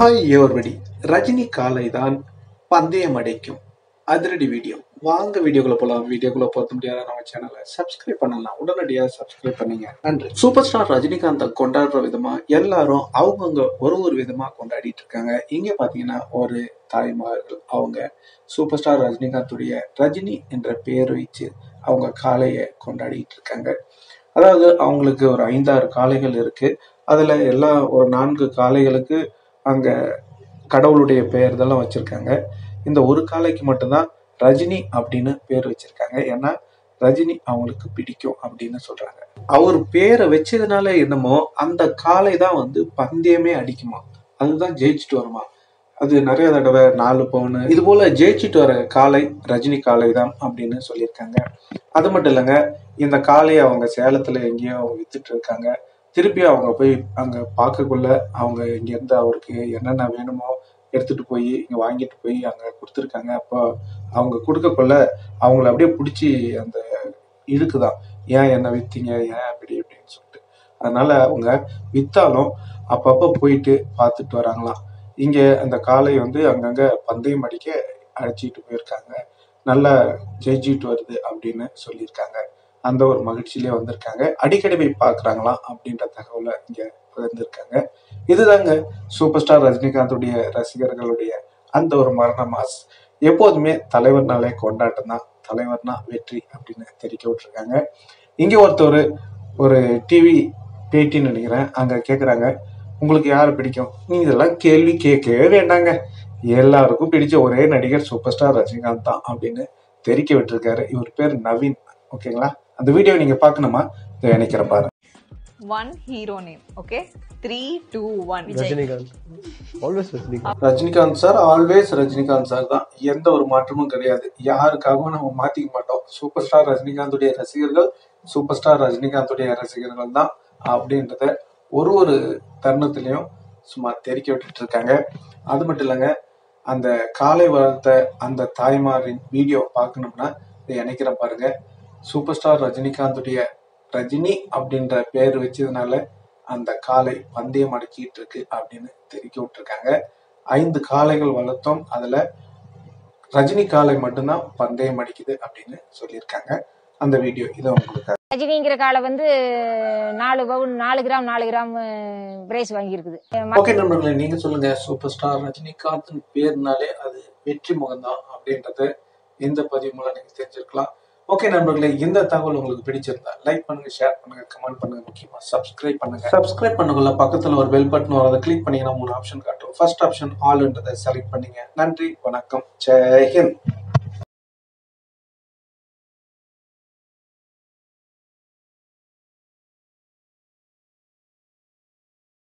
Hi everybody. Rajini காலை தான் பந்தயம் அடைக்கும் அதிரடி வீடியோ. வாங்க வீடியோக்குள்ள போலாம். வீடியோக்குள்ள போக முடியாத நம்ம சேனலை சப்ஸ்கிரைப் பண்ணலாம். உடனடியாக சப்ஸ்கிரைப் பண்ணீங்க, நன்றி. சூப்பர் ஸ்டார் ரஜினிகாந்தை கொண்டாடுற விதமா எல்லாரும் அவங்கவுங்க ஒரு விதமா கொண்டாடிட்டு இருக்காங்க. இங்க பாத்தீங்கன்னா ஒரு தாய்மார்கள் அவங்க சூப்பர் ஸ்டார் ரஜினிகாந்துடைய ரஜினி என்ற பெயர் வச்சு அவங்க காளையை கொண்டாடிட்டு இருக்காங்க. அதாவது அவங்களுக்கு ஒரு 5-6 காளைகள் இருக்கு. அதுல எல்லாம் ஒரு 4 காளைகளுக்கு அங்க கடவுளுடைய பெயர் இதெல்லாம் வச்சிருக்காங்க. இந்த ஒரு காளைக்கு மட்டும்தான் ரஜினி அப்படின்னு பேர் வச்சிருக்காங்க. ஏன்னா ரஜினி அவங்களுக்கு பிடிக்கும் அப்படின்னு சொல்றாங்க. அவர் பேரை வச்சதுனால என்னமோ அந்த காளை தான் பந்தயமே அடிக்குமா, அதுதான் ஜெயிச்சுட்டு வருமா. அது நிறைய தடவை 4 பவுன் இது போல ஜெயிச்சுட்டு வர காளை ரஜினி காளை தான் அப்படின்னு சொல்லியிருக்காங்க. அது மட்டும் இல்லைங்க, இந்த காளையை அவங்க சேலத்துல எங்கேயோ அவங்க வித்துட்டு இருக்காங்க. திருப்பி அவங்க போய் அங்க பார்க்கக்குள்ள அவங்க இங்க இருந்து அவருக்கு என்னென்ன வேணுமோ எடுத்துட்டு போய் இங்க வாங்கிட்டு போய் அங்க கொடுத்துருக்காங்க. அப்போ அவங்க கொடுக்கக்குள்ள அவங்கள அப்படியே பிடிச்சி அந்த இழுக்குதான், ஏன் என்ன வித்தீங்க, ஏன் அப்படி இப்படின்னு சொல்லிட்டு. அதனால அவங்க வித்தாலும் அப்பப்போ போயிட்டு பார்த்துட்டு வராங்களாம். இங்க அந்த காளை அங்கங்க பந்தயம் அடிக்க அழைச்சிட்டு போயிருக்காங்க. நல்லா ஜெயிச்சிட்டு வருது அப்படின்னு சொல்லியிருக்காங்க. அந்த ஒரு மகிழ்ச்சியிலே வந்திருக்காங்க. அடிக்கடி போய் பார்க்குறாங்களாம் அப்படின்ற தகவலை இங்க பகிர்ந்திருக்காங்க. இதுதாங்க சூப்பர் ஸ்டார் ரஜினிகாந்துடைய ரசிகர்களுடைய அந்த ஒரு மரண மாஸ். எப்போதுமே தலைவர்னாலே கொண்டாட்டம் தான், தலைவர்னா வெற்றி அப்படின்னு தெரிவிக்க விட்டுருக்காங்க. இங்க ஒருத்தர் ஒரு டிவி பேட்டின்னு நினைக்கிறேன், அங்க கேட்குறாங்க, உங்களுக்கு யாரை பிடிக்கும்? நீங்க இதெல்லாம் கேள்வி கேட்கவே வேண்டாங்க, எல்லாருக்கும் பிடிச்ச ஒரே நடிகர் சூப்பர் ஸ்டார் ரஜினிகாந்த் தான் அப்படின்னு தெரிவிக்க விட்டுருக்காரு. இவர் பேர் நவீன். ஓகேங்களா? அந்த வீடியோ நீங்க பார்க்கணுமா? நினைக்கிறேன் பாருங்க. One hero name. Okay, 3, 2, 1. Rajinikanth. Always Rajinikanth. Rajinikanth sir, always Rajinikanth sir தான். எந்த ஒரு மாற்றமும் கிடையாது. யாருக்காகவும் நம்ம மாத்திக்க மாட்டோம். சூப்பர் ஸ்டார் ரஜினிகாந்துடைய ரசிகர்கள் சூப்பர் ஸ்டார் ரஜினிகாந்துடைய ரசிகர்கள் தான் அப்படின்றத ஒரு தருணத்திலையும் சும்மா தெரிவிக்க விட்டுட்டு இருக்காங்க. அது மட்டும் இல்லைங்க, அந்த காளை வளர்த்த அந்த தாய்மாரின் வீடியோ பார்க்கணும்னா இதை நினைக்கிறேன் பாருங்க. சூப்பர் ஸ்டார் ரஜினிகாந்துடைய ரஜினி அப்படின்ற பேர் வச்சதுனால அந்த காளை பந்தயம் அடிச்சிட்டு இருக்கு அப்படின்னு தெரிவிக்க விட்டுருக்காங்க. 5 காளைகள் வளர்த்தோம், அதுல ரஜினி காளை மட்டும்தான் பந்தயம் அடிக்குது அப்படின்னு சொல்லியிருக்காங்க. அந்த வீடியோ இதை உங்களுக்கு. ரஜினிங்கிற காலை 4 பவுன் 4 கிராம் 4 கிராம் பிரைஸ் வாங்கி இருக்குது. ஓகே நண்பர்களே, நீங்க சொல்லுங்க, சூப்பர் ஸ்டார் ரஜினிகாந்த் பேர்னாலே அது வெற்றி முகம்தான் அப்படின்றத இந்த பதிவு மூலம் நீங்க தெரிஞ்சிருக்கலாம். ஓகே நண்பர்களே, இந்த தகவல் உங்களுக்கு பிடிச்சிருந்தா லைக் பண்ணுங்க, ஷேர் பண்ணுங்க, கமெண்ட் பண்ணுங்க, முக்கியமா சப்ஸ்கிரைப் பண்ணுங்க. சப்ஸ்கிரைப் பண்ணக்குள்ள பக்கத்துல ஒரு பெல் பட்டன் வரும், அதை கிளிக் பண்ணீங்கன்னா 3 ஆப்ஷன் காட்டும். ஃபர்ஸ்ட் ஆப்ஷன் ஆல்ன்றதை செலக்ட் பண்ணீங்க. நன்றி, வணக்கம், ஜெய் ஹிந்த்.